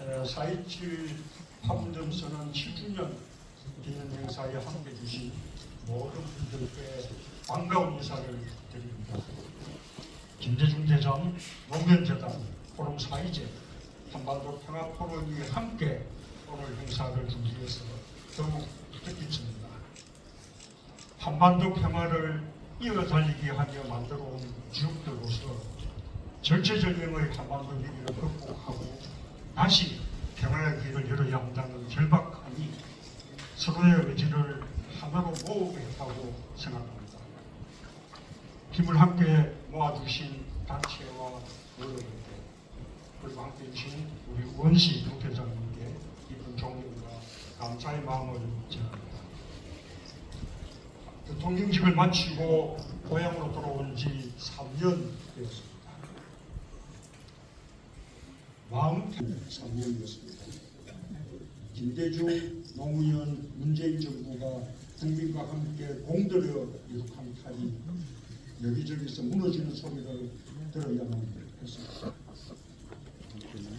4.27 판문점 선언 7주년 기념 행사에 함께해 주신 모든 분들께 반가운 인사를 드립니다. 김대중 대장, 노무현재단, 포럼 사이제, 한반도 평화 포럼이 함께 오늘 행사를 준비해서 더욱 뜻깊습니다. 한반도 평화를 이어달리기 하며 만들어온 지역들로서 절체절명의 한반도 위기를 극복하고 다시 평화의 길을 열어야 한다는 절박함이 서로의 의지를 하나로 모으게 했다고 생각합니다. 힘을 함께 모아주신 단체와 여러분께 그리고 함께 해주신 우리 원시 부회장님께 깊은 존경과 감사의 마음을 전합니다. 대통령직을 마치고 고향으로 돌아온 지 3년 되었습니다. 마음 3년이었습니다. 김대중, 노무현, 문재인 정부가 국민과 함께 공들여 이룩한 탈이 여기저기서 무너지는 소리를 들어야만 했습니다.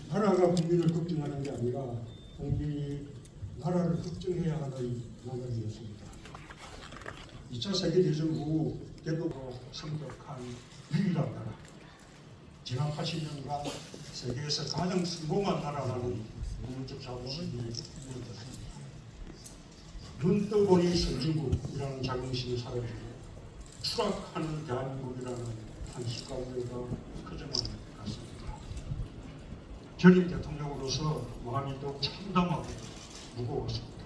나라가 국민을 걱정하는 게 아니라 국민이 나라를 걱정해야 하는 나라였습니다. 2차 세계대전 후 대도로 성격한 유일한 나라, 지난 80년간 세계에서 가장 성공한 나라라는 국민적 자부심이 이루어졌습니다. 눈 떠보니 선진국이라는 자긍심이 사라지고 추락하는 대한민국이라는 한시가 우려가 커져만 갔습니다. 전임 대통령으로서 마음이 더욱 참담하고 무거웠습니다.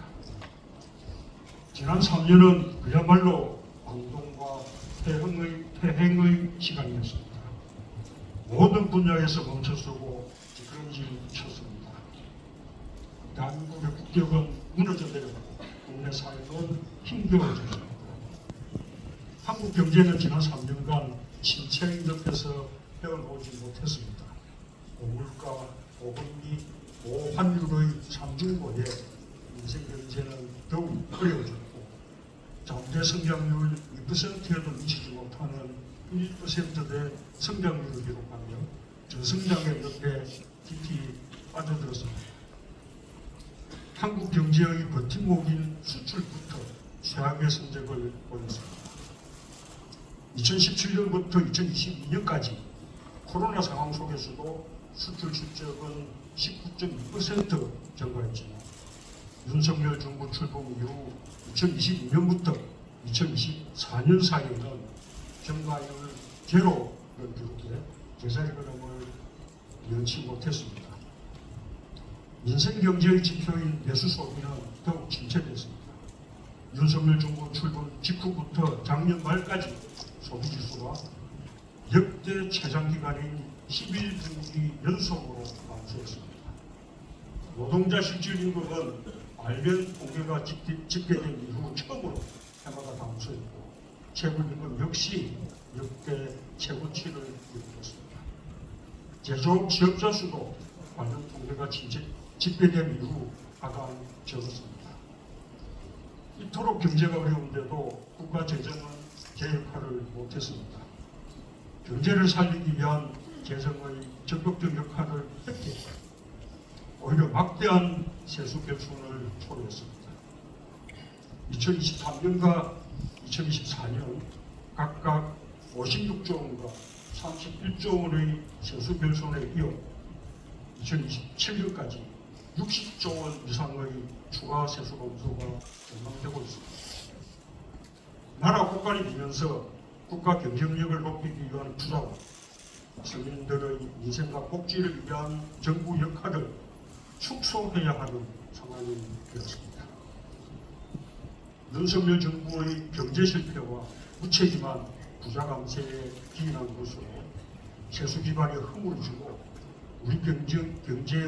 지난 3년은 그야말로 광동과 퇴행의 시간이었습니다. 모든 분야에서 멈춰서고 뒷걸음질 쳤습니다. 대한민국의 국격은 무너져 내려가고 국내 사회는 힘겨워졌습니다. 한국 경제는 지난 3년간 침체의 늪에서 헤어나오지 못했습니다. 고물가, 고금리, 고환율의 삼중고에 인생 경제는 더욱 어려워졌고 잠재 성장률 2%에도 미치지 못하는 1%대 성장률을 기록하며 저성장의 늪에 깊이 빠져들었습니다. 한국 경제의 버팀목인 수출부터 최악의 성적을 보였습니다. 2017년부터 2022년까지 코로나 상황 속에서도 수출 실적은 19.2% 증가했지만 윤석열 정부 출범 이후 2022년부터 2024년 사이에는 증가율 제로를 기록해 제자리 걸음을 면치 못했습니다. 민생 경제의 지표인 내수 소비는 더욱 침체됐습니다. 윤석열 정부 출범 직후부터 작년 말까지 소비 지수가 역대 최장 기간인 11분기 연속으로 감소했습니다. 노동자 실질 임금은 말년 통계가 집계된 이후 처음으로 해마다 감소했고 최고 임금 역시 역대 최고치를 기록했습니다. 제조업 취업자 수도 관련 통계가 집계된 이후 하강 적었습니다. 이토록 경제가 어려운데도 국가 재정은 제 역할을 못했습니다. 경제를 살리기 위한 재정의 적극적 역할을 했기에 오히려 막대한 세수 결손을 초래했습니다. 2023년과 2024년 각각 56조 원과 31조 원의 세수 결손에 이어 2027년까지 60조 원 이상의 추가 세수 검소가 전망되고 있습니다. 나라 국가를 비면서 국가 경쟁력을 높이기 위한 투자와 서민들의 민생과 복지를 위한 정부 역할을 축소해야 하는 상황이 되었습니다. 윤석열 정부의 경제 실패와 무책임한 부자 감세에 기인한 것으로 세수 기반이 허물어지고 우리 경제의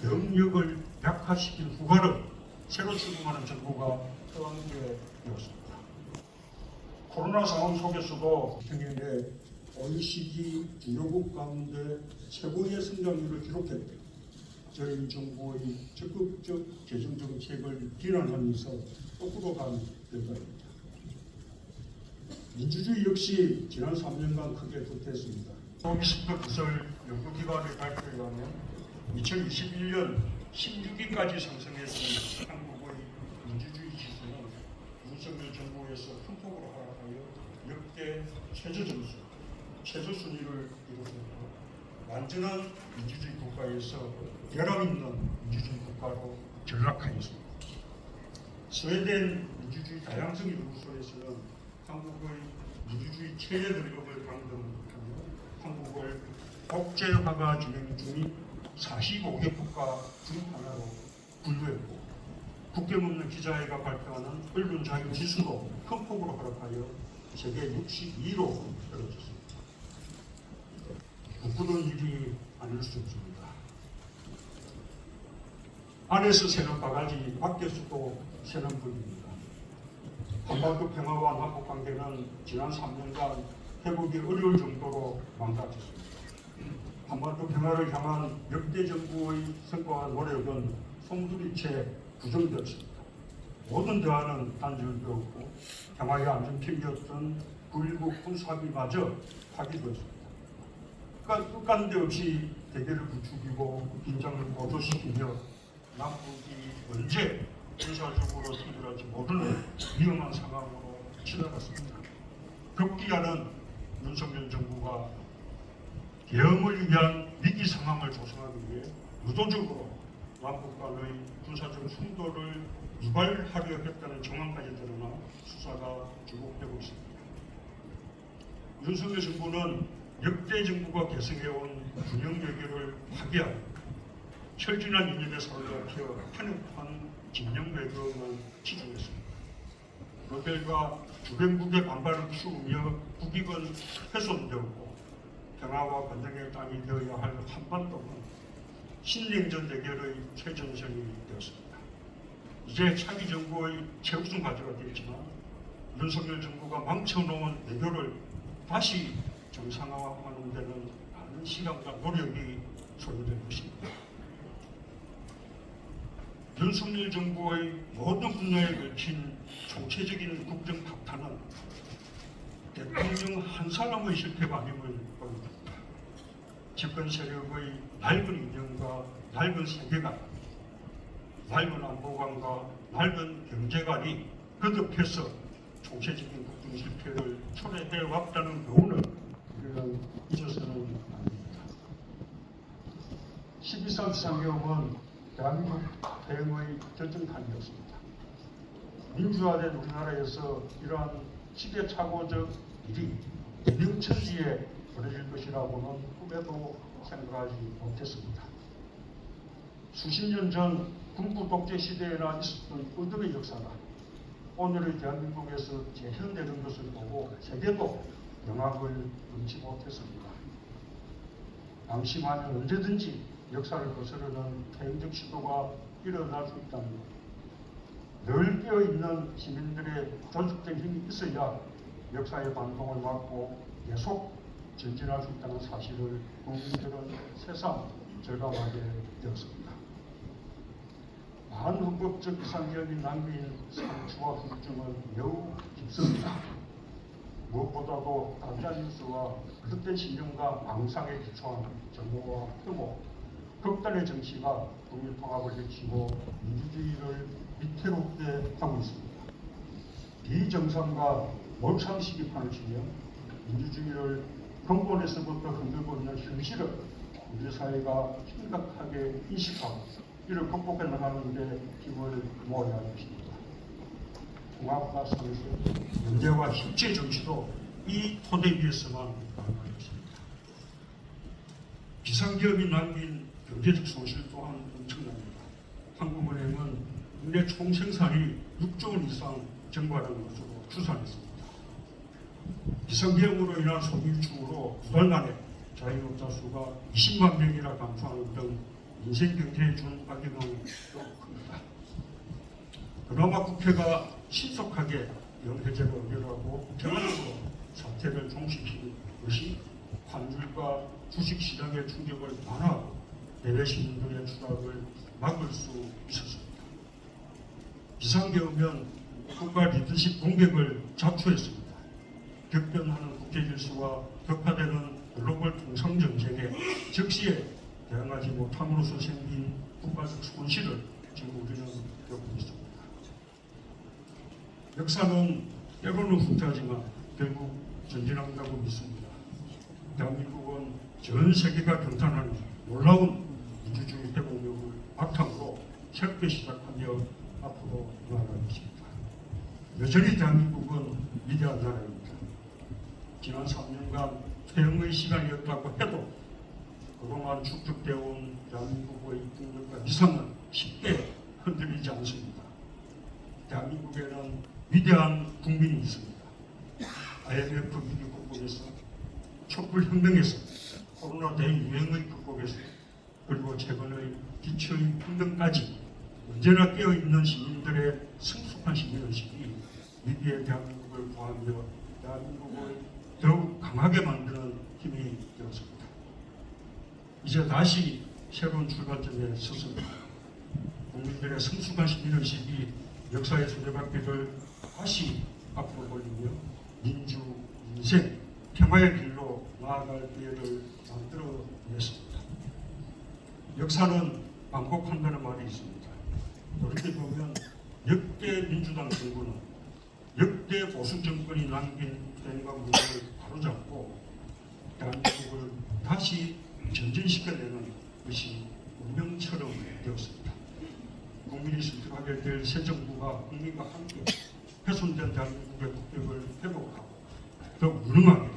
영역을 약화시킨 후과를 새로 출범하는 정부가 떠안게 되었습니다. 코로나 상황 속에서도 대통령의 OECD 주요국 가운데 최고의 성장률을 기록했고 저희 정부의 적극적 재정 정책을 비난하면서 거꾸로 간 결과입니다. 민주주의 역시 지난 3년간 크게 도태했습니다. 서울시도 부설 연구기관의 발표에 의하면 2021년 16위까지 상승했던 한국의 민주주의 지수는 윤석열 정부에서 큰 폭으로 하락하여 역대 최저 점수, 최저 순위를 이루었고 완전한 민주주의 국가에서 결함 있는 민주주의 국가로 전락하였습니다. 스웨덴 민주주의 다양성 연구소에서는 한국의 민주주의 최대 늙음을 강등하며 한국을 국제화가 진행 중인 45개 국가 중 하나로 분류했고 국경 없는 기자회가 발표하는 언론 자유 지수도 큰 폭으로 하락하여 세계 62위로 떨어졌습니다. 부끄러운 일이 아닐 수 없습니다. 안에서 새는 바가지, 밖에서도 새는 불입니다. 한반도 평화와 남북 관계는 지난 3년간 회복이 어려울 정도로 망가졌습니다. 한반도 평화를 향한 역대 정부의 성과와 노력은 송두리째 부정되었습니다. 모든 대화는 단절되었고 평화의 안전핀이었던 9.19 군사합의마저 파기되었습니다. 끝간데 없이 대결을 부추기고 긴장을 고조시키며 남북이 언제 군사적으로 충돌할지 모르는 위험한 상황으로 치달았습니다. 급기야는 윤석열 정부가 대응을 위한 위기 상황을 조성하기 위해 의도적으로 남북 간의 군사적 충돌을 유발하려 했다는 정황까지 드러나 수사가 주목되고 있습니다. 윤석열 정부는 역대 정부가 개성해온 균형 외교를 파기하고 철진한 이념에 사로잡혀 편협한 진영 외교만 치중했습니다. 노벨과 주변국의 반발을 키우며 국익은 훼손되었고 평화와 번영의 땅이 되어야 할 한반도는 신냉전 대결의 최전선이 되었습니다. 이제 차기 정부의 최우선 과제가 되었지만 윤석열 정부가 망쳐놓은 외교를 다시 정상화하는 데는 많은 시간과 노력이 소요될 것입니다. 윤석열 정부의 모든 분야에 걸친 총체적인 국정 박탈은 대통령 한 사람의 실패가 아님을 보입니다. 집권 세력의 낡은 이념과 낡은 세계관, 낡은 안보관과 낡은 경제관이 거듭해서 총체적인 국정 실패를 초래해왔다는 교훈을 우리는 잊어서는 안 됩니다. 12.3 비상계엄은 대한민국 대응의 결정판이었습니다. 민주화된 우리나라에서 이러한 시대착오적 일이 명천지에 벌어질 것이라고는 꿈에도 생각하지 못했습니다. 수십 년 전 군부 독재 시대에나 있었던 의dom의 역사가 오늘의 대한민국에서 재현되는 것을 보고 세계도 영향을 금치 못했습니다. 방심하면 언제든지 역사를 거스르는 개인적 시도가 일어날 수 있답니다. 늘 깨어있는 시민들의 조직된 힘이 있어야 역사의 반동을 막고 계속 전진할 수 있다는 사실을 국민들은 새삼 절감하게 되었습니다. 반헌법적 비상계엄이 남긴 상처와 후유증은 매우 깊습니다. 무엇보다도 가짜뉴스와 그릇된 신념과 망상에 기초한 정보와 혐오, 극단의 정치가 국민 통합을 해치고 민주주의를 위태롭게 하고 있습니다. 비정상과 몰상식이 판을 치며 민주주의를 근본에서부터 흔들고 있는 현실을 우리 사회가 심각하게 인식하고 이를 극복해 나가는 데 힘을 모아야 할 것입니다. 통합과 상생, 연대와 협치 정치도 이 토대 위에서만 가능할 것입니다. 비상계엄이 남긴 경제적 손실 또한 엄청납니다. 한국은행은 국내 총생산이 6조 원 이상 증가하는 것으로 추산했습니다. 비상계엄으로 인한 소비 유축으로 2달 만에 자영업자 수가 20만 명이나 감소하는 등 인생 경제에 준 악영향도 큽니다. 그나마 국회가 신속하게 영해제를 의결하고 대안으로 사태를 종식시킨 것이 환율과 주식시장의 충격을 완화하고 대외 시민들의 추락을 막을 수 있었습니다. 비상계엄은 국가 리더십 공백을 자초했습니다. 격변하는 국제 질서와 격화되는 글로벌 통상 정책에 즉시에 대응하지 못함으로써 생긴 국가적 손실을 지금 우리는 겪고 있습니다. 역사는 때로는 후퇴하지만 결국 전진한다고 믿습니다. 대한민국은 전 세계가 경탄하는 놀라운 민주주의 회복력을 바탕으로 새롭게 시작하며 앞으로 나아가겠습니다. 여전히 대한민국은 위대한 나라입니다. 지난 3년간 퇴행의 시간이었다고 해도 그동안 축적되어 온 대한민국의 국력과 위상은 쉽게 흔들리지 않습니다. 대한민국에는 위대한 국민이 있습니다. IMF 위기 극복에서 촛불혁명에서 코로나 대유행의 극복에서 그리고 최근의 기초의 평등까지 언제나 깨어있는 시민들의 성숙한 시민의식이 위기의 대한민국을 구하며 대한민국을 더욱 강하게 만드는 힘이 되었습니다. 이제 다시 새로운 출발점에 섰습니다. 국민들의 성숙한 시민의식이 역사의 수레바퀴를 다시 앞으로 돌리며 민주, 민생, 평화의 길로 나아갈 기회를 만들어냈습니다. 역사는 반복한다는 말이 있습니다. 돌이켜보면 역대 민주당 정부는 역대 보수 정권이 남긴 퇴행과 문제를 바로잡고 대한민국을 다시 전진시켜내는 것이 운명처럼 되었습니다. 국민이 선택하게 될 새 정부가 국민과 함께 훼손된 대한민국의 국격을 회복하고 더 무능하게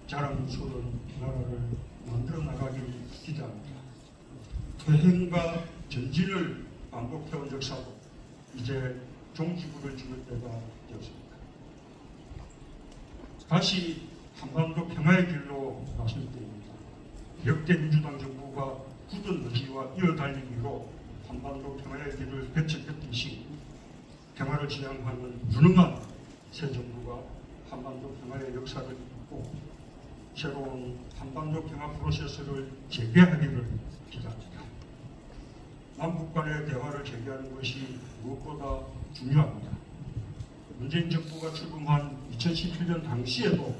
자랑스러운 나라를 만들어 나가길 기대합니다. 퇴행과 전진을 반복해온 역사도 이제 종지부를 찍을 때가 되었습니다. 다시 한반도 평화의 길로 나설 때입니다. 역대 민주당 정부가 굳은 의지와 이어달리기로 한반도 평화의 길을 개척했듯이 평화를 지향하는 유능한 새 정부가 한반도 평화의 역사를 잇고 새로운 한반도 평화 프로세스를 재개하기를 기대합니다. 남북 간의 대화를 재개하는 것이 무엇보다 중요합니다. 문재인 정부가 출범한 2017년 당시에도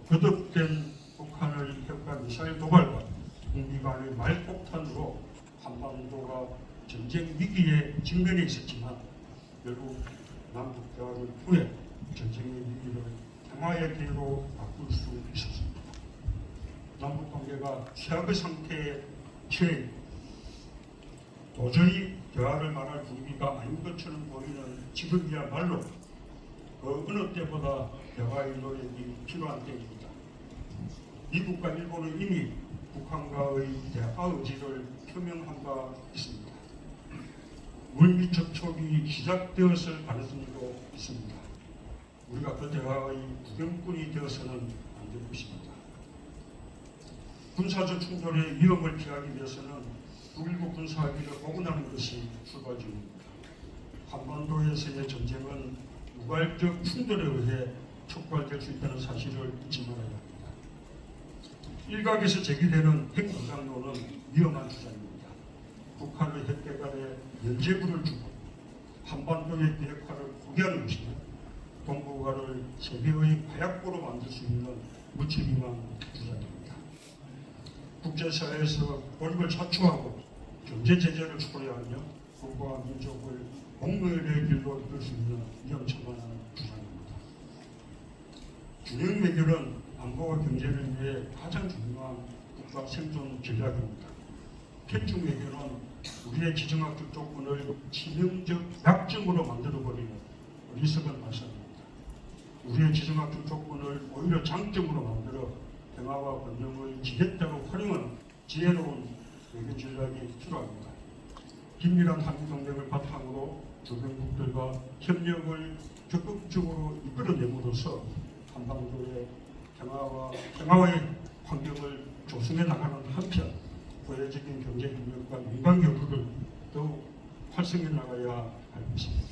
거듭된 북한의 핵과 미사일 도발과 북미 간의 말폭탄으로 한반도가 전쟁 위기에 직면해 있었지만 결국 남북 대화를 통해 전쟁의 위기를 평화의 기회로 바꿀 수 있었습니다. 남북 관계가 최악의 상태에 처해 도저히 대화를 말할 분위기가 아닌 것처럼 보이는 지금이야말로 그 어느 때보다 대화의 노력이 필요한 때입니다. 미국과 일본은 이미 북한과의 대화 의지를 표명한 바 있습니다. 물밑 접촉이 시작되었을 가능성도 있습니다. 우리가 그 대화의 구경꾼이 되어서는 안 될 것입니다. 군사적 충돌의 위험을 피하기 위해서는 북일국 군사합의를 복원하는 것이 출발점입니다. 한반도에서의 전쟁은 우발적 충돌에 의해 촉발될 수 있다는 사실을 잊지 말아야 합니다. 일각에서 제기되는 핵무장론은 위험한 주장입니다. 북한의 핵 개발에 연재부를 주고 한반도의 비핵화를 포기하는 것이며 동북아를 세계의 화약고로 만들 수 있는 무책임한 주장입니다. 국제사회에서 고립을 자초하고 경제 제재를 초래하며 국가와 민족을 공멸의 길로 이끌 수 있는 위험천만한 주장입니다. 균형 매결은 안보와 경제를 위해 가장 중요한 국가 생존 전략입니다. 편중 외교는 우리의 지정학적 조건을 치명적 약점으로 만들어버리는 어리석은 발상입니다. 우리의 지정학적 조건을 오히려 장점으로 만들어 평화와 번영을 지렛대로 활용하는 지혜로운 외교 전략이 필요합니다. 긴밀한 한미동맹을 바탕으로 주변국들과 협력을 적극적으로 이끌어내므로써 한반도의 평화의 환경을 조성해 나가는 한편 고려적인 경제 협력과 민간 교류를 더욱 활성해 나가야 할 것입니다.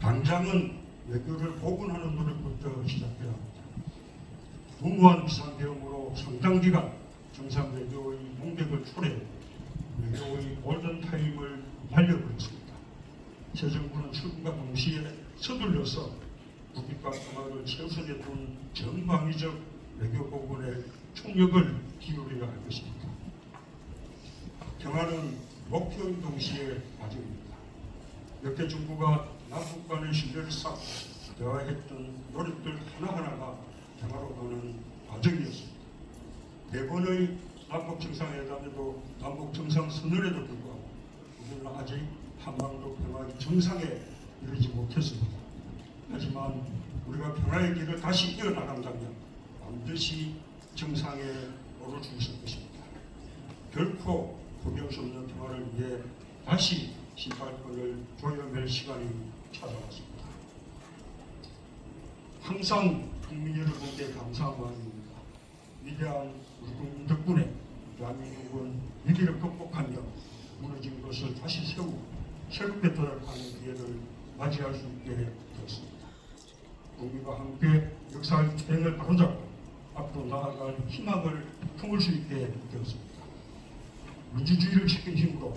당장은 외교를 복원하는 노력부터 시작해야 합니다. 무모한 비상대응으로 상당 기간 정상 외교의 용백을 초래해 외교의 골든타임을 날려버렸습니다. 새 정부는 출범과 동시에 서둘러서 국익과 평화를 최우선에 둔 전방위적 외교 복원에 총력을 기울여야 할 것입니다. 평화는 목표인 동시에 과정입니다. 역대 정부가 남북 간의 신뢰를 쌓고 대화했던 노력들 하나하나가 평화로 가는 과정이었습니다. 매번의 남북 정상회담에도 남북 정상선언에도 불구하고 우리는 아직 한반도 평화의 정상에 이르지 못했습니다. 하지만 우리가 평화의 길을 다시 이어나간다면 반드시 정상에 오를 수 있을 것입니다. 결코 포기할 수 없는 평화를 위해 다시 심판권을 조여낼 시간이 찾아왔습니다. 항상 국민 여러분께 감사한 마음입니다. 위대한 우리 국민 덕분에 대한민국은 위기를 극복하며 무너진 것을 다시 세우고 새롭게 도약하는 기회를 맞이할 수 있게 되었습니다. 국민과 함께 역사의 트렌을 바로잡고 앞으로 나아갈 희망을 품을 수 있게 되었습니다. 민주주의를 지킨 힘으로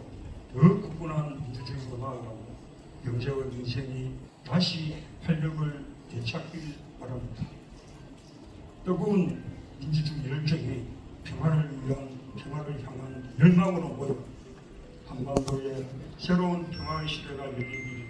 더 굳건한 민주주의로 나아가고 경제와 민생이 다시 활력을 되찾길 바랍니다. 뜨거운 민주주의 열정이 평화를 향한 열망으로 모여 한반도에 새로운 평화의 시대가 열리기